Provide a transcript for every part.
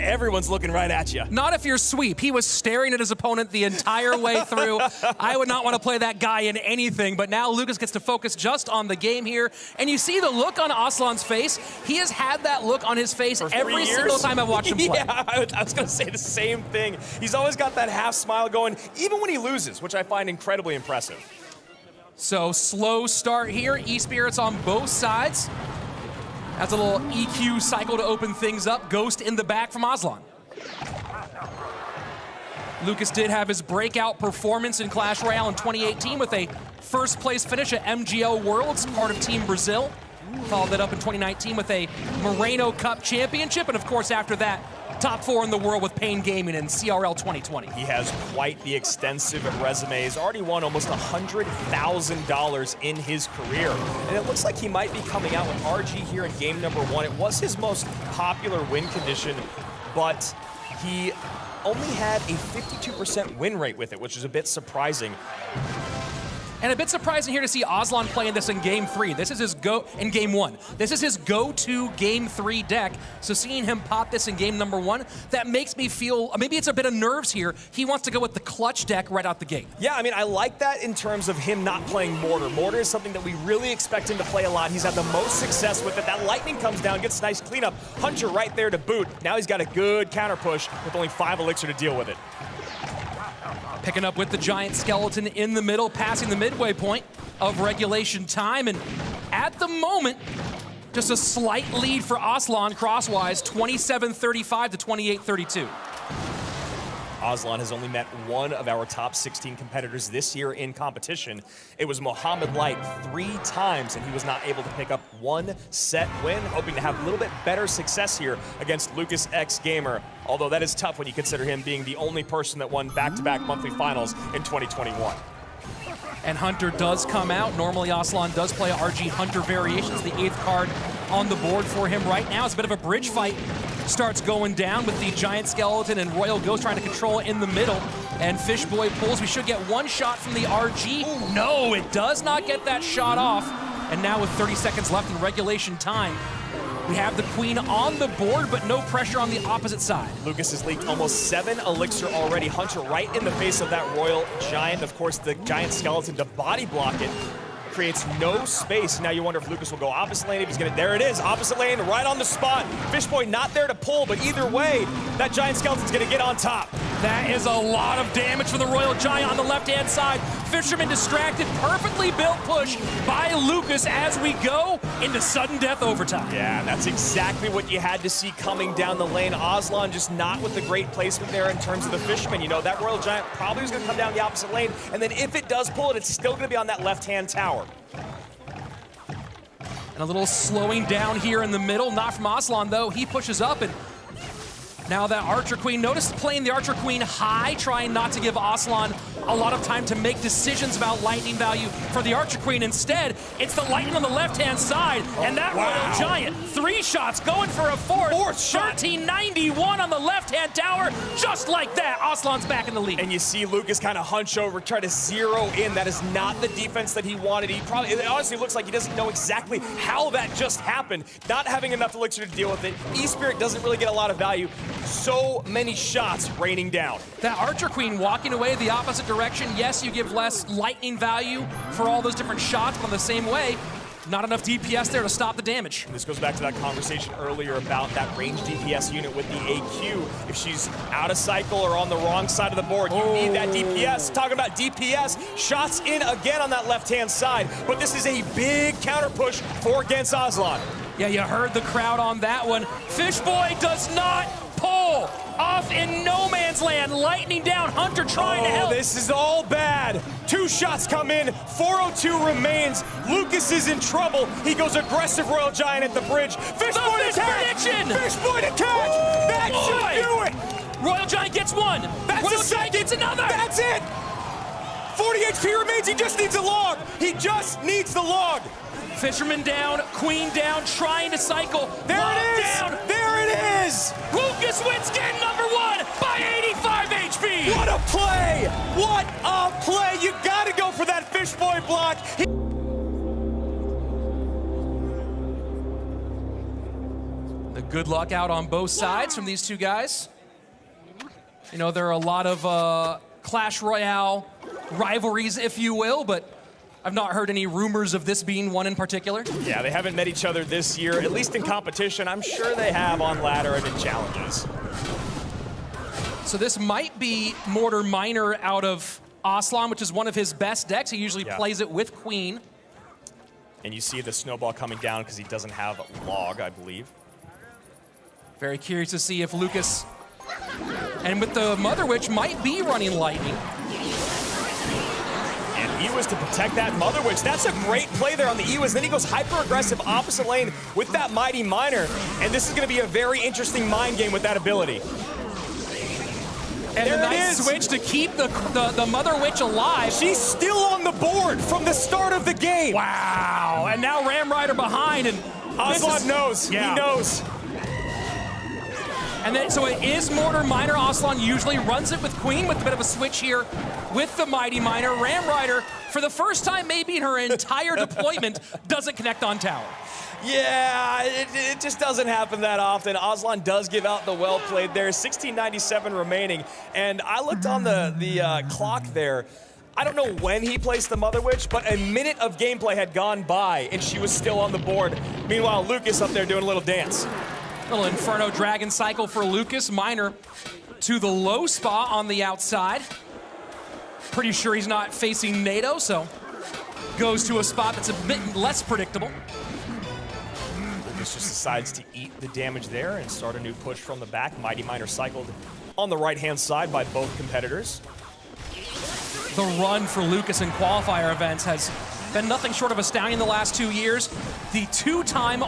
everyone's looking right at you. Not if you're Sweep. He was staring at his opponent the entire way through. I would not want to play that guy in anything, but now Lucas gets to focus just on the game here. And you see the look on Aslan's face. He has had that look on his face every single time I've watched him play. Yeah, I was going to say the same thing. He's always got that half smile going, even when he loses, which I find incredibly impressive. So slow start here. E-Spirits on both sides. That's a little EQ cycle to open things up. Ghost in the back from Aslan. Lucas did have his breakout performance in Clash Royale in 2018 with a first place finish at MGL Worlds, part of Team Brazil. Followed that up in 2019 with a Moreno Cup championship, and of course after that, top 4 in the world with Pain Gaming in CRL 2020. He has quite the extensive resume. He's already won almost $100,000 in his career. And it looks like he might be coming out with RG here in game number 1. It was his most popular win condition, but he only had a 52% win rate with it, which is a bit surprising. And a bit surprising here to see Aslan playing this in Game 3. This is his in Game 1. This is his go-to Game 3 deck. So seeing him pop this in Game number 1, that makes me feel, maybe it's a bit of nerves here. He wants to go with the clutch deck right out the gate. Yeah, I mean, I like that in terms of him not playing Mortar. Mortar is something that we really expect him to play a lot. He's had the most success with it. That Lightning comes down, gets a nice cleanup. Hunter right there to boot. Now he's got a good counter push with only 5 Elixir to deal with it. Picking up with the Giant Skeleton in the middle, passing the midway point of regulation time. And at the moment, just a slight lead for Aslan crosswise, 27-35 to 28-32. Aslan has only met one of our top 16 competitors this year in competition. It was Mohamed Light 3 times, and he was not able to pick up one set win, hoping to have a little bit better success here against Lucas X Gamer, although that is tough when you consider him being the only person that won back-to-back monthly finals in 2021. And Hunter does come out. Normally Aslan does play RG Hunter variations, the 8th card on the board for him right now. It's a bit of a bridge fight. Starts going down with the Giant Skeleton and Royal Ghost trying to control it in the middle. And Fishboy pulls. We should get one shot from the RG. Ooh. No, it does not get that shot off. And now with 30 seconds left in regulation time, we have the Queen on the board, but no pressure on the opposite side. Lucas has leaked almost 7 Elixir already. Hunter right in the face of that Royal Giant. Of course, the Giant Skeleton to body block it. Creates no space. Now you wonder if Lucas will go opposite lane, if he's gonna, there it is, opposite lane, right on the spot. Fishboy not there to pull, but either way, that Giant Skeleton's gonna get on top. That is a lot of damage for the Royal Giant on the left-hand side. Fisherman distracted, perfectly built push by Lucas as we go into sudden death overtime. Yeah, that's exactly what you had to see coming down the lane. Aslan just not with the great placement there in terms of the Fisherman. You know, that Royal Giant probably was gonna come down the opposite lane, and then if it does pull it, it's still gonna be on that left-hand tower. And a little slowing down here in the middle, not from Aslan though. He pushes up, and now that Archer Queen, notice playing the Archer Queen high, trying not to give Aslan a lot of time to make decisions about lightning value for the Archer Queen. Instead, it's the lightning on the left-hand side, and that Royal Giant, 3 shots, going for a fourth shot. 1391 on the left-hand tower, just like that, Aslan's back in the lead. And you see Lucas kind of hunch over, try to zero in. That is not the defense that he wanted. It honestly looks like he doesn't know exactly how that just happened. Not having enough Elixir to deal with it. E-Spirit doesn't really get a lot of value. So many shots raining down. That Archer Queen walking away the opposite direction. Yes, you give less lightning value for all those different shots, but in the same way, not enough DPS there to stop the damage. And this goes back to that conversation earlier about that range DPS unit with the AQ. If she's out of cycle or on the wrong side of the board, you need that DPS. Talking about DPS, shots in again on that left-hand side, but this is a big counter push for against Aslan. Yeah, you heard the crowd on that one. Fishboy does not pull off in no man's land. Lightning down, Hunter trying to help. This is all bad. 2 shots come in, 402 remains. Lucas is in trouble. He goes aggressive Royal Giant at the bridge. Fishboy to catch! Fishboy to catch! That should do it! Royal Giant gets one. Royal Giant gets another. That's it! 40 HP remains, he just needs a log. He just needs the log. Fisherman down, Queen down, trying to cycle. There it is! Down. There it is! Lucas wins game number 1 by 85 HP! What a play! What a play! You gotta go for that Fishboy block. The Good luck out on both sides from these two guys. You know, there are a lot of Clash Royale rivalries, if you will, but I've not heard any rumors of this being one in particular. Yeah, they haven't met each other this year, at least in competition. I'm sure they have on ladder and in challenges. So this might be Mortar Miner out of Aslan, which is one of his best decks. He usually plays it with Queen. And you see the snowball coming down because he doesn't have Log, I believe. Very curious to see if Lucas, and with the Mother Witch, might be running Lightning. And Ewiz to protect that Mother Witch. That's a great play there on the Ewiz. Then he goes hyper-aggressive opposite lane with that Mighty Miner. And this is going to be a very interesting mind game with that ability. And a nice switch to keep the Mother Witch alive. She's still on the board from the start of the game. Wow. And now Ram Rider behind. And Aslan knows. Yeah. He knows. And then, so it is Mortar Miner. Aslan usually runs it with Queen with a bit of a switch here with the Mighty Miner. Ram Rider, for the first time maybe in her entire deployment, doesn't connect on tower. Yeah, it just doesn't happen that often. Aslan does give out the well played there. 1697 remaining. And I looked on the clock there. I don't know when he placed the Mother Witch, but a minute of gameplay had gone by and she was still on the board. Meanwhile, Lucas up there doing a little dance. Little Inferno Dragon cycle for Lucas. Miner to the low spot on the outside. Pretty sure he's not facing NATO, so goes to a spot that's a bit less predictable. Lucas just decides to eat the damage there and start a new push from the back. Mighty Miner cycled on the right-hand side by both competitors. The run for Lucas in qualifier events has been nothing short of astounding the last 2 years. The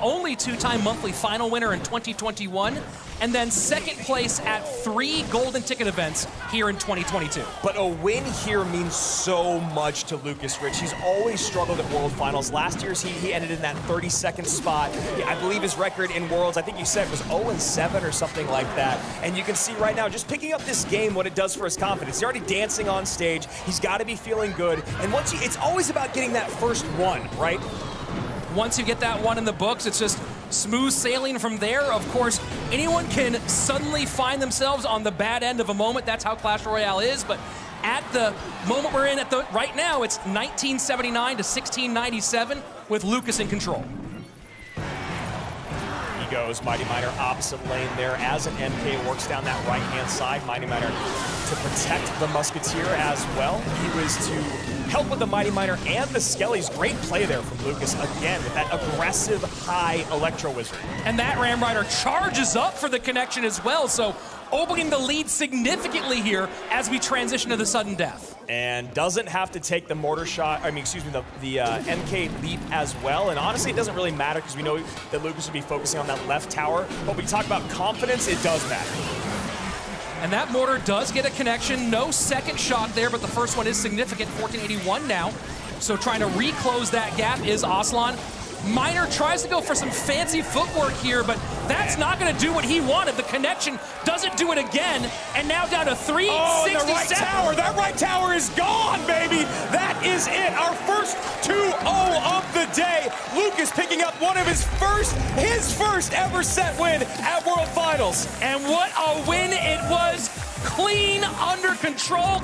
only two-time monthly final winner in 2021, and then second place at 3 golden ticket events here in 2022. But a win here means so much to Lucas Rich. He's always struggled at World Finals. Last year's he ended in that 32nd spot. I believe his record in Worlds, I think you said, was 0-7 or something like that. And you can see right now, just picking up this game, what it does for his confidence. He's already dancing on stage. He's got to be feeling good. And it's always about getting that first one, right? Once you get that one in the books, it's just smooth sailing from there. Of course, anyone can suddenly find themselves on the bad end of a moment. That's how Clash Royale is. But at the moment we're in right now, it's 1979 to 1697 with Lucas in control. He goes Mighty Miner opposite lane there as an MK works down that right-hand side. Mighty Miner to protect the Musketeer as well. He was to help with the Mighty Miner and the Skellies. Great play there from Lucas again with that aggressive high Electro Wizard. And that Ram Rider charges up for the connection as well, so opening the lead significantly here as we transition to the sudden death. And doesn't have to take the mortar shot, the MK leap as well. And honestly, it doesn't really matter because we know that Lucas would be focusing on that left tower. But when we talk about confidence, it does matter. And that mortar does get a connection. No second shot there, but the first one is significant, 1481 now. So trying to reclose that gap is Aslan. Miner tries to go for some fancy footwork here, but that's not going to do what he wanted. The connection doesn't do it again, and now down to 367. Oh, the right tower. That right tower is gone, baby. That is it. Our first 2-0 of the day. Lucas picking up one of his first ever set win at World Finals. And what a win it was. Clean, under control.